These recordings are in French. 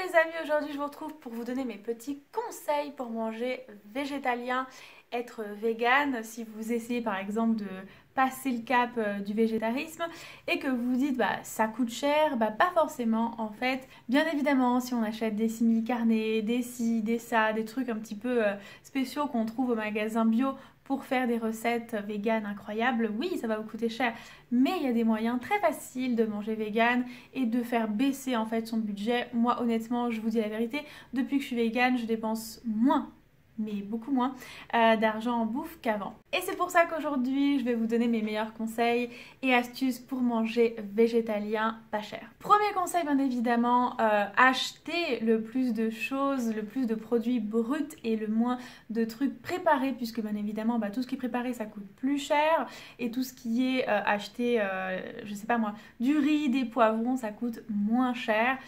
les amis, aujourd'hui je vous retrouve pour vous donner mes petits conseils pour manger végétalien, être vegan. Si vous essayez par exemple de passer le cap du végétarisme et que vous vous dites bah ça coûte cher, bah pas forcément en fait. Bien évidemment, si on achète des simili-carnés, des ci, des ça, des trucs un petit peu spéciaux qu'on trouve au magasin bio pour faire des recettes véganes incroyables, oui, ça va vous coûter cher, mais il y a des moyens très faciles de manger vegan et de faire baisser en fait son budget. Moi, honnêtement, je vous dis la vérité, depuis que je suis végane, je dépense moins, mais beaucoup moins, d'argent en bouffe qu'avant. Et c'est pour ça qu'aujourd'hui, je vais vous donner mes meilleurs conseils et astuces pour manger végétalien pas cher. Premier conseil, bien évidemment, acheter le plus de choses, le plus de produits bruts et le moins de trucs préparés, puisque bien évidemment, tout ce qui est préparé, ça coûte plus cher, et tout ce qui est acheté, je sais pas moi, du riz, des poivrons, ça coûte moins cher.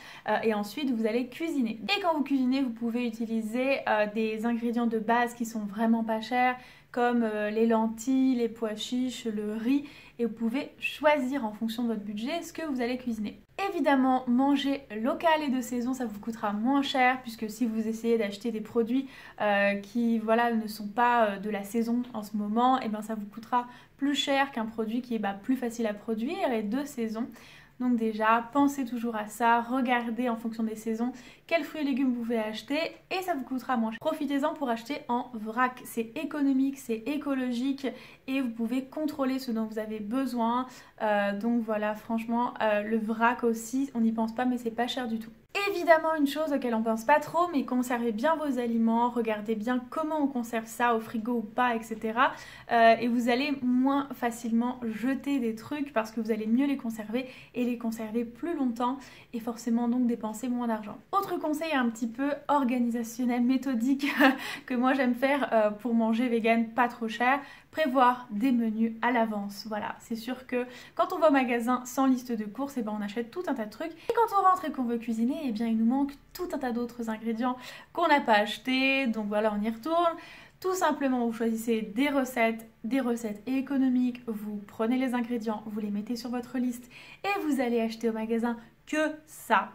Et ensuite, vous allez cuisiner. Et quand vous cuisinez, vous pouvez utiliser des ingrédients de base qui sont vraiment pas chers, comme les lentilles, les pois chiches, le riz, et vous pouvez choisir en fonction de votre budget ce que vous allez cuisiner. Évidemment, manger local et de saison, ça vous coûtera moins cher, puisque si vous essayez d'acheter des produits qui voilà, ne sont pas de la saison en ce moment, et bien ça vous coûtera plus cher qu'un produit qui est plus facile à produire et de saison. Donc déjà, pensez toujours à ça, regardez en fonction des saisons quels fruits et légumes vous pouvez acheter et ça vous coûtera moins cher. Profitez-en pour acheter en vrac, c'est économique, c'est écologique et vous pouvez contrôler ce dont vous avez besoin. Donc voilà, franchement, le vrac aussi, on n'y pense pas mais c'est pas cher du tout. Évidemment, une chose auquel on pense pas trop, mais conservez bien vos aliments, regardez bien comment on conserve ça au frigo ou pas, etc. Et vous allez moins facilement jeter des trucs parce que vous allez mieux les conserver et les conserver plus longtemps et forcément donc dépenser moins d'argent. Autre conseil un petit peu organisationnel, méthodique que moi j'aime faire pour manger vegan pas trop cher, prévoir des menus à l'avance. Voilà, c'est sûr que quand on va au magasin sans liste de courses, et on achète tout un tas de trucs. Et quand on rentre et qu'on veut cuisiner, et bien il nous manque tout un tas d'autres ingrédients qu'on n'a pas achetés. Donc voilà, on y retourne. Tout simplement, vous choisissez des recettes économiques, vous prenez les ingrédients, vous les mettez sur votre liste et vous allez acheter au magasin que ça.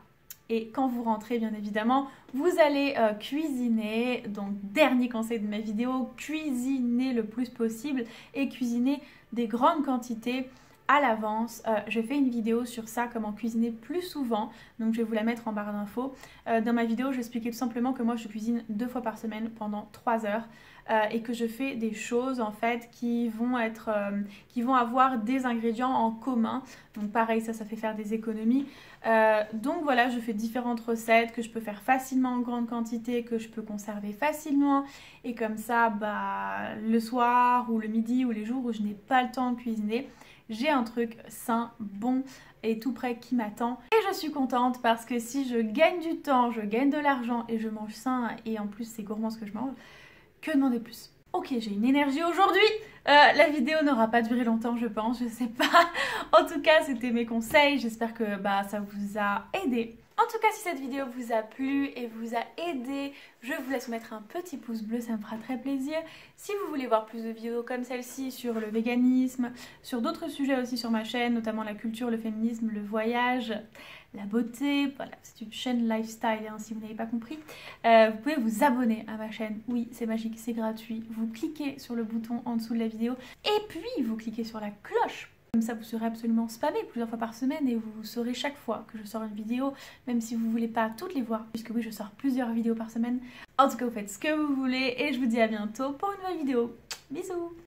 Et quand vous rentrez, bien évidemment, vous allez cuisiner. Donc, dernier conseil de ma vidéo, cuisinez le plus possible et cuisinez des grandes quantités à l'avance. Je fais une vidéo sur ça, comment cuisiner plus souvent, donc je vais vous la mettre en barre d'infos. Dans ma vidéo, j'expliquais tout simplement que moi je cuisine 2 fois par semaine pendant 3 heures et que je fais des choses en fait qui vont avoir des ingrédients en commun. Donc pareil, ça fait faire des économies. Donc voilà, je fais différentes recettes que je peux faire facilement en grande quantité, que je peux conserver facilement et comme ça, le soir ou le midi ou les jours où je n'ai pas le temps de cuisiner, j'ai un truc sain, bon et tout prêt qui m'attend. Et je suis contente parce que si je gagne du temps, je gagne de l'argent et je mange sain et en plus c'est gourmand ce que je mange, que demander plus? Ok, j'ai une énergie aujourd'hui. La vidéo n'aura pas duré longtemps, je pense, je sais pas. En tout cas, c'était mes conseils. J'espère que ça vous a aidé. En tout cas, si cette vidéo vous a plu et vous a aidé, je vous laisse mettre un petit pouce bleu, ça me fera très plaisir. Si vous voulez voir plus de vidéos comme celle-ci sur le véganisme, sur d'autres sujets aussi sur ma chaîne, notamment la culture, le féminisme, le voyage, la beauté, voilà, c'est une chaîne lifestyle si vous n'avez pas compris. Vous pouvez vous abonner à ma chaîne, oui c'est magique, c'est gratuit. Vous cliquez sur le bouton en dessous de la vidéo et puis vous cliquez sur la cloche. Comme ça, vous serez absolument spammé plusieurs fois par semaine et vous saurez chaque fois que je sors une vidéo, même si vous ne voulez pas toutes les voir, puisque oui, je sors plusieurs vidéos par semaine. En tout cas, vous faites ce que vous voulez et je vous dis à bientôt pour une nouvelle vidéo. Bisous!